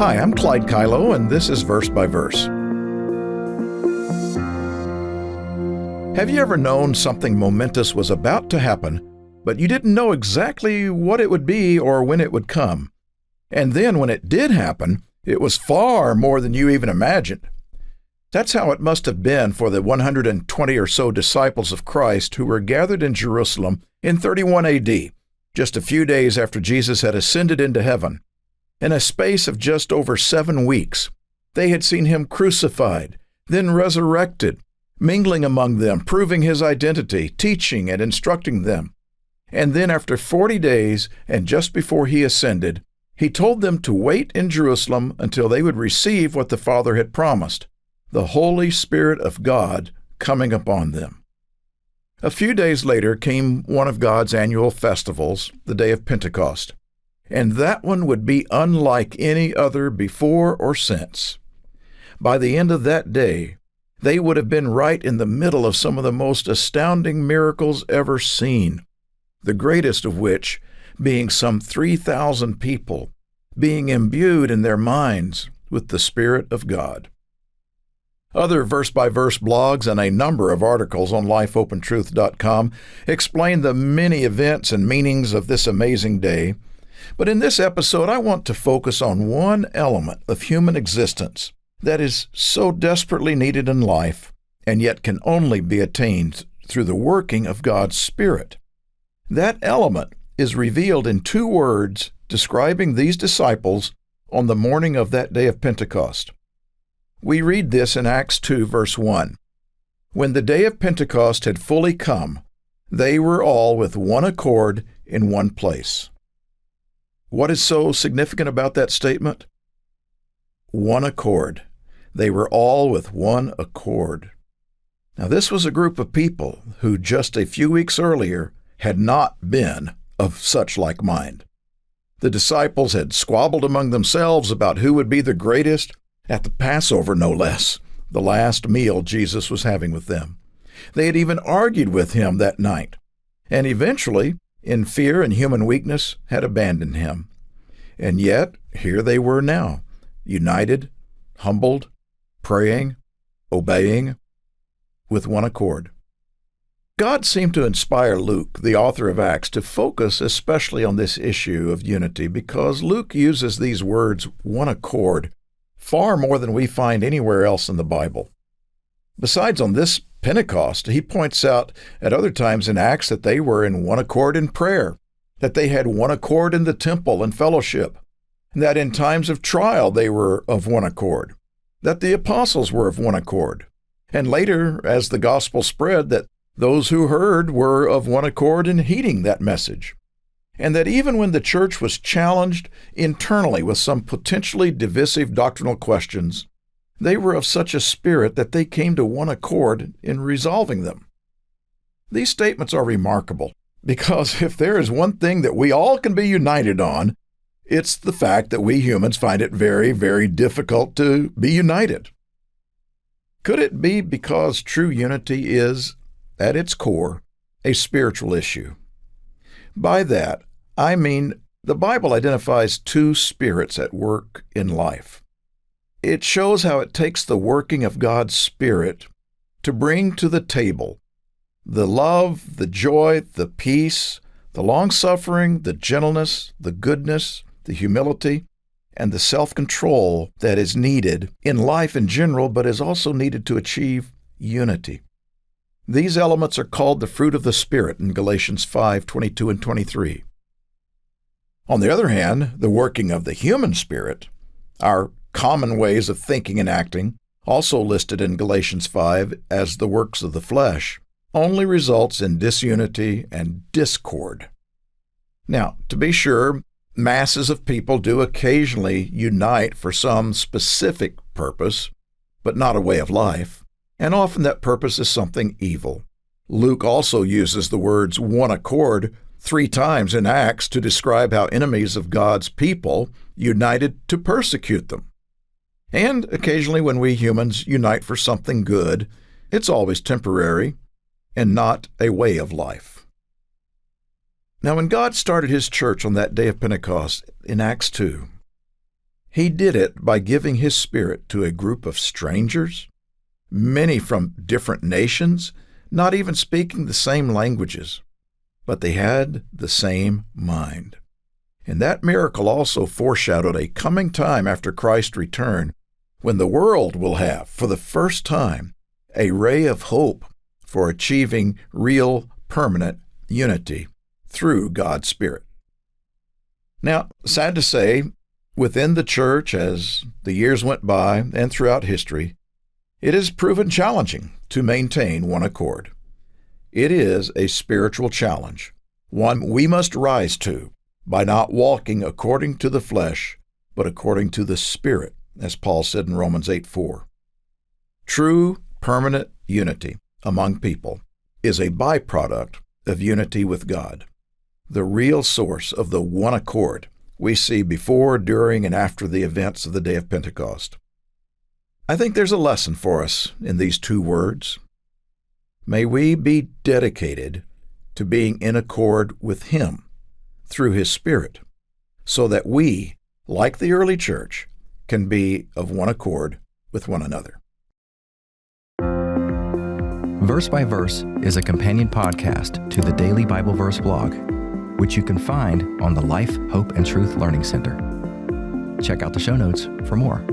Hi, I'm Clyde Kilough, and this is Verse by Verse. Have you ever known something momentous was about to happen, but you didn't know exactly what it would be or when it would come? And then when it did happen, it was far more than you even imagined. That's how it must have been for the 120 or so disciples of Christ who were gathered in Jerusalem in 31 AD, just a few days after Jesus had ascended into heaven. In a space of just over 7 weeks, they had seen him crucified, then resurrected, mingling among them, proving his identity, teaching and instructing them. And then after 40 days, and just before he ascended, he told them to wait in Jerusalem until they would receive what the Father had promised, the Holy Spirit of God coming upon them. A few days later came one of God's annual festivals, the day of Pentecost. And that one would be unlike any other before or since. By the end of that day, they would have been right in the middle of some of the most astounding miracles ever seen, the greatest of which being some 3,000 people being imbued in their minds with the Spirit of God. Other verse-by-verse blogs and a number of articles on lifeopentruth.com explain the many events and meanings of this amazing day. But in this episode, I want to focus on one element of human existence that is so desperately needed in life and yet can only be attained through the working of God's Spirit. That element is revealed in 2 words describing these disciples on the morning of that day of Pentecost. We read this in Acts 2, verse 1. When the day of Pentecost had fully come, they were all with one accord in one place. What is so significant about that statement? One accord. They were all with one accord. Now, this was a group of people who just a few weeks earlier had not been of such like mind. The disciples had squabbled among themselves about who would be the greatest at the Passover, no less, the last meal Jesus was having with them. They had even argued with him that night, and eventually, in fear and human weakness, had abandoned him. And yet, here they were now, united, humbled, praying, obeying, with one accord. God seemed to inspire Luke, the author of Acts, to focus especially on this issue of unity because Luke uses these words, one accord, far more than we find anywhere else in the Bible. Besides on this Pentecost, he points out at other times in Acts that they were in one accord in prayer, that they had one accord in the temple and fellowship, and that in times of trial they were of one accord, that the apostles were of one accord, and later, as the gospel spread, that those who heard were of one accord in heeding that message, and that even when the church was challenged internally with some potentially divisive doctrinal questions, they were of such a spirit that they came to one accord in resolving them. These statements are remarkable because if there is one thing that we all can be united on, it's the fact that we humans find it very, very difficult to be united. Could it be because true unity is, at its core, a spiritual issue? By that, I mean the Bible identifies 2 spirits at work in life. It shows how it takes the working of God's Spirit to bring to the table the love, the joy, the peace, the long-suffering, the gentleness, the goodness, the humility, and the self-control that is needed in life in general, but is also needed to achieve unity. These elements are called the fruit of the Spirit in Galatians 5:22 and 23. On the other hand, the working of the human spirit, our common ways of thinking and acting, also listed in Galatians 5 as the works of the flesh, only results in disunity and discord. Now, to be sure, masses of people do occasionally unite for some specific purpose, but not a way of life, and often that purpose is something evil. Luke also uses the words one accord 3 times in Acts to describe how enemies of God's people united to persecute them. And occasionally when we humans unite for something good, it's always temporary and not a way of life. Now, when God started His church on that day of Pentecost in Acts 2, He did it by giving His Spirit to a group of strangers, many from different nations, not even speaking the same languages, but they had the same mind. And that miracle also foreshadowed a coming time after Christ's return when the world will have, for the first time, a ray of hope for achieving real, permanent unity through God's Spirit. Now, sad to say, within the church, as the years went by and throughout history, it has proven challenging to maintain one accord. It is a spiritual challenge, one we must rise to by not walking according to the flesh, but according to the Spirit, as Paul said in Romans 8:4. True, permanent unity among people is a byproduct of unity with God, the real source of the one accord we see before, during, and after the events of the day of Pentecost. I think there's a lesson for us in these two words. May we be dedicated to being in accord with Him through His Spirit, so that we, like the early church, can be of one accord with one another. Verse by Verse is a companion podcast to the Daily Bible Verse blog, which you can find on the Life, Hope, and Truth Learning Center. Check out the show notes for more.